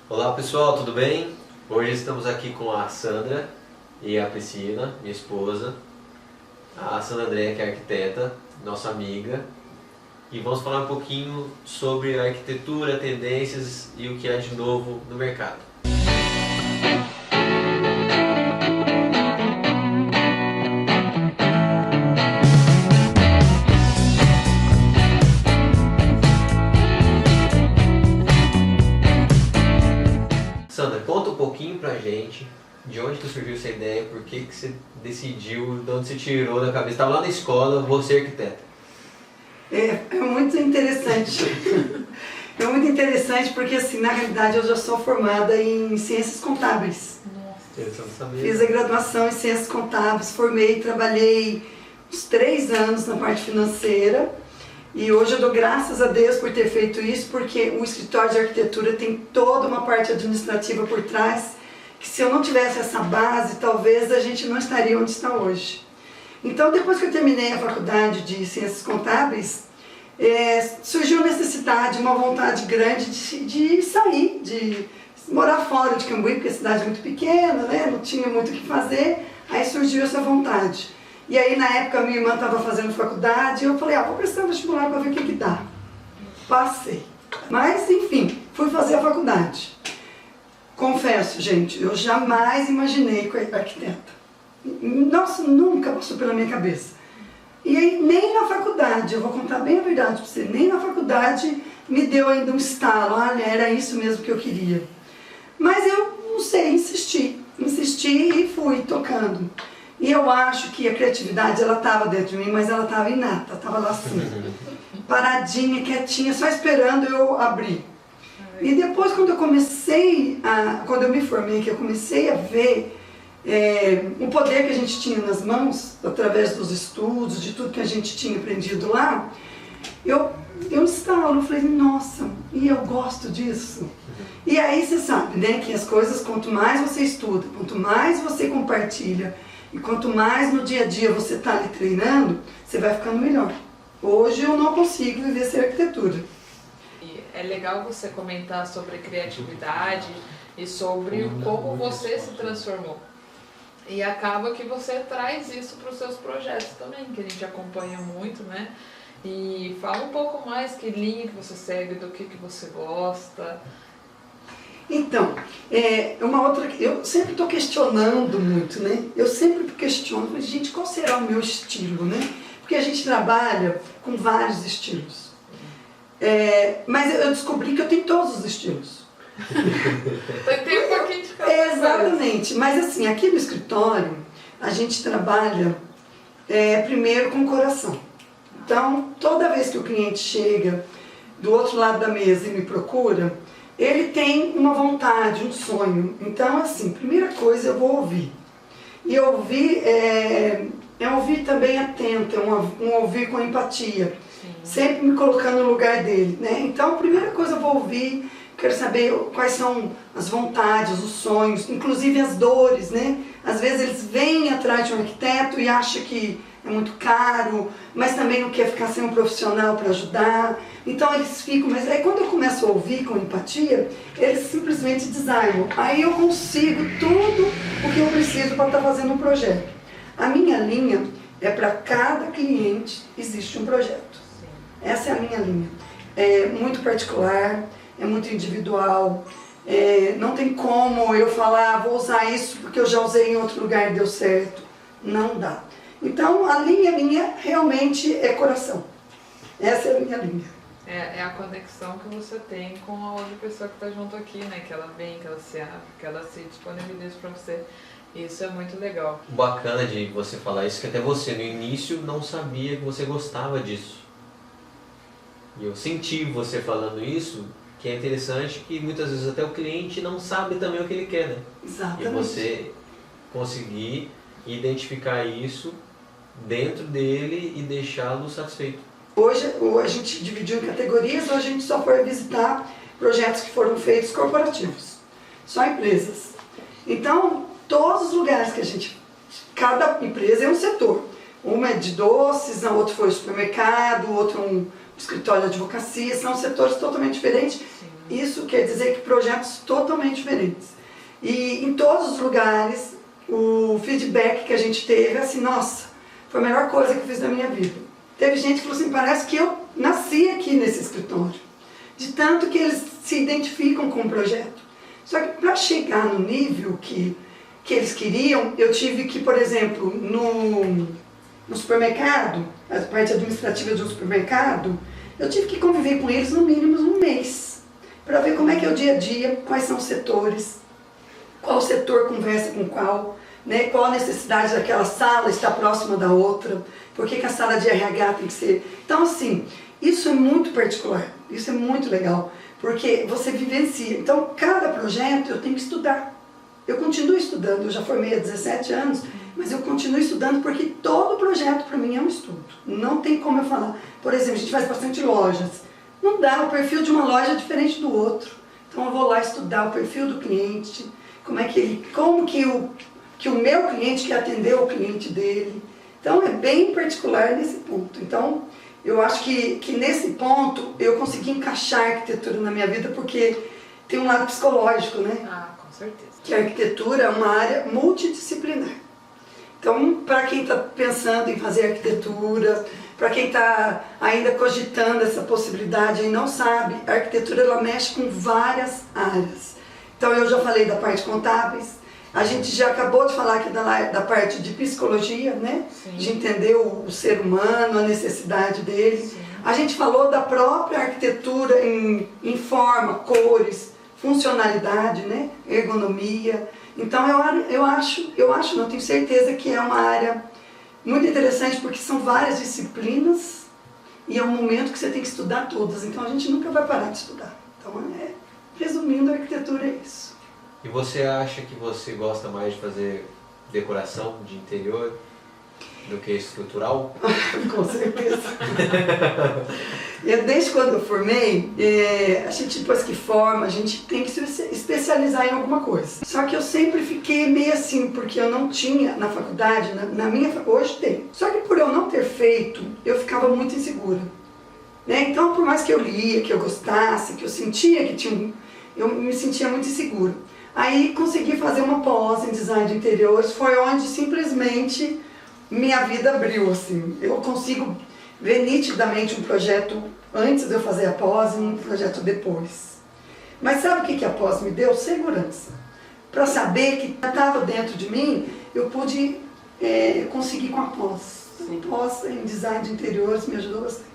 Olá pessoal, tudo bem? Hoje estamos aqui com a Sandra e a Priscila, minha esposa. A Sandra Andréa, que é arquiteta, nossa amiga. E vamos falar um pouquinho sobre a arquitetura, tendências e o que há de novo no mercado. Sandra, conta um pouquinho pra gente de onde que surgiu essa ideia, por que que você decidiu, de onde você tirou da cabeça. Estava lá na escola, vou ser arquiteta. É muito interessante. É muito interessante porque, assim, na realidade eu já sou formada em Ciências Contábeis. Interessante saber. Fiz a graduação em Ciências Contábeis, formei, trabalhei uns 3 anos na parte financeira. E hoje eu dou graças a Deus por ter feito isso, porque o escritório de arquitetura tem toda uma parte administrativa por trás, que se eu não tivesse essa base, talvez a gente não estaria onde está hoje. Então, depois que eu terminei a faculdade de Ciências Contábeis, surgiu a necessidade, uma vontade grande de sair, de morar fora de Cambuí, porque a cidade é muito pequena, né? Não tinha muito o que fazer, aí surgiu essa vontade. E aí, na época, minha irmã estava fazendo faculdade, e eu falei, vou prestar vestibular para ver o que dá. Passei. Mas, enfim, fui fazer a faculdade. Confesso, gente, eu jamais imaginei que eu era arquiteta. Nossa, nunca passou pela minha cabeça. E aí, nem na faculdade, eu vou contar bem a verdade para você, nem na faculdade me deu ainda um estalo, olha, era isso mesmo que eu queria. Mas eu, não sei, insisti e fui tocando. E eu acho que a criatividade, ela estava dentro de mim, mas ela estava inata, estava lá assim, paradinha, quietinha, só esperando eu abrir. E depois, quando eu me formei, que eu comecei a ver o poder que a gente tinha nas mãos, através dos estudos, de tudo que a gente tinha aprendido lá, eu estalo, falei, nossa, e eu gosto disso. E aí você sabe, né, que as coisas, quanto mais você estuda, quanto mais você compartilha, e quanto mais no dia a dia você está ali treinando, você vai ficando melhor. Hoje eu não consigo viver sem arquitetura. E é legal você comentar sobre criatividade e sobre como você se transformou. E acaba que você traz isso para os seus projetos também, que a gente acompanha muito, né? E fala um pouco mais que linha que você segue, do que você gosta. Então, eu sempre estou questionando muito, né? Eu sempre questiono, gente, qual será o meu estilo, né? Porque a gente trabalha com vários estilos. Mas eu descobri que eu tenho todos os estilos. Tem um pouquinho de cada coisa. Exatamente, mas assim, aqui no escritório, a gente trabalha primeiro com o coração. Então, toda vez que o cliente chega do outro lado da mesa e me procura, ele tem uma vontade, um sonho. Então, assim, primeira coisa eu vou ouvir. E ouvir é ouvir também atento, é um ouvir com empatia. Sim. Sempre me colocando no lugar dele, né? Então, a primeira coisa eu vou ouvir, quero saber quais são as vontades, os sonhos, inclusive as dores, né? Às vezes eles vêm atrás de um arquiteto e acham que é muito caro, mas também não quer ficar sem um profissional para ajudar. Então eles ficam, mas aí quando eu começo a ouvir com empatia, eles simplesmente desarmam. Aí eu consigo tudo o que eu preciso para estar fazendo um projeto. A minha linha é para cada cliente existe um projeto. Essa é a minha linha. É muito particular, é muito individual. Não tem como eu falar, vou usar isso porque eu já usei em outro lugar e deu certo. Não dá. Então, a linha minha realmente é coração. Essa é a minha linha. É a conexão que você tem com a outra pessoa que está junto aqui, né? Que ela vem, que ela se abre, que ela se disponibiliza para você. Isso é muito legal. O bacana de você falar isso é que até você, no início, não sabia que você gostava disso. E eu senti você falando isso, que é interessante que muitas vezes até o cliente não sabe também o que ele quer, né? Exatamente. E você conseguir identificar isso dentro dele e deixá-lo satisfeito. Hoje a gente dividiu em categorias, hoje a gente só foi visitar projetos que foram feitos corporativos, só empresas. Então, todos os lugares que a gente... Cada empresa é um setor. Uma é de doces, a outra foi o supermercado, o outro um escritório de advocacia, são setores totalmente diferentes. Sim. Isso quer dizer que projetos totalmente diferentes. E em todos os lugares, o feedback que a gente teve é assim, nossa, foi a melhor coisa que eu fiz na minha vida. Teve gente que falou assim, parece que eu nasci aqui nesse escritório. De tanto que eles se identificam com o projeto. Só que para chegar no nível que eles queriam, eu tive que, por exemplo, no supermercado, a parte administrativa de um supermercado, eu tive que conviver com eles no mínimo um mês, para ver como é que é o dia a dia, quais são os setores, qual setor conversa com qual, né, qual a necessidade daquela sala estar próxima da outra, por que a sala de RH tem que ser... Então, assim, isso é muito particular, isso é muito legal, porque você vivencia. Então, cada projeto eu tenho que estudar. Eu continuo estudando, eu já formei há 17 anos, mas eu continuo estudando porque todo projeto para mim é um estudo. Não tem como eu falar. Por exemplo, a gente faz bastante lojas. Não dá, o perfil de uma loja é diferente do outro. Então eu vou lá estudar o perfil do cliente, como que o meu cliente quer atender o cliente dele. Então é bem particular nesse ponto. Então eu acho que nesse ponto eu consegui encaixar a arquitetura na minha vida porque tem um lado psicológico, né? Ah, com certeza. Que a arquitetura é uma área multidisciplinar. Então, para quem está pensando em fazer arquitetura, para quem está ainda cogitando essa possibilidade e não sabe, a arquitetura ela mexe com várias áreas. Então, eu já falei da parte contábeis, a gente já acabou de falar aqui da parte de psicologia, né? Sim. De entender o ser humano, a necessidade dele. Sim. A gente falou da própria arquitetura em forma, cores, funcionalidade, né? Ergonomia. Então eu acho, não tenho certeza que é uma área muito interessante porque são várias disciplinas e é um momento que você tem que estudar todas. Então a gente nunca vai parar de estudar. Então, resumindo, a arquitetura é isso. E você acha que você gosta mais de fazer decoração de interior do que estrutural? Com certeza. Desde quando eu formei, a gente depois que forma, a gente tem que se especializar em alguma coisa. Só que eu sempre fiquei meio assim, porque eu não tinha na faculdade, hoje tem. Só que por eu não ter feito, eu ficava muito insegura. Né? Então, por mais que eu lia, que eu gostasse, que eu sentia que eu me sentia muito insegura. Aí consegui fazer uma pós em design de interiores, foi onde simplesmente minha vida abriu, assim. Eu consigo ver nitidamente um projeto antes de eu fazer a pós e um projeto depois. Mas sabe o que a pós me deu? Segurança. Para saber que estava dentro de mim, eu pude conseguir com a pós. A pós em design de interiores me ajudou bastante.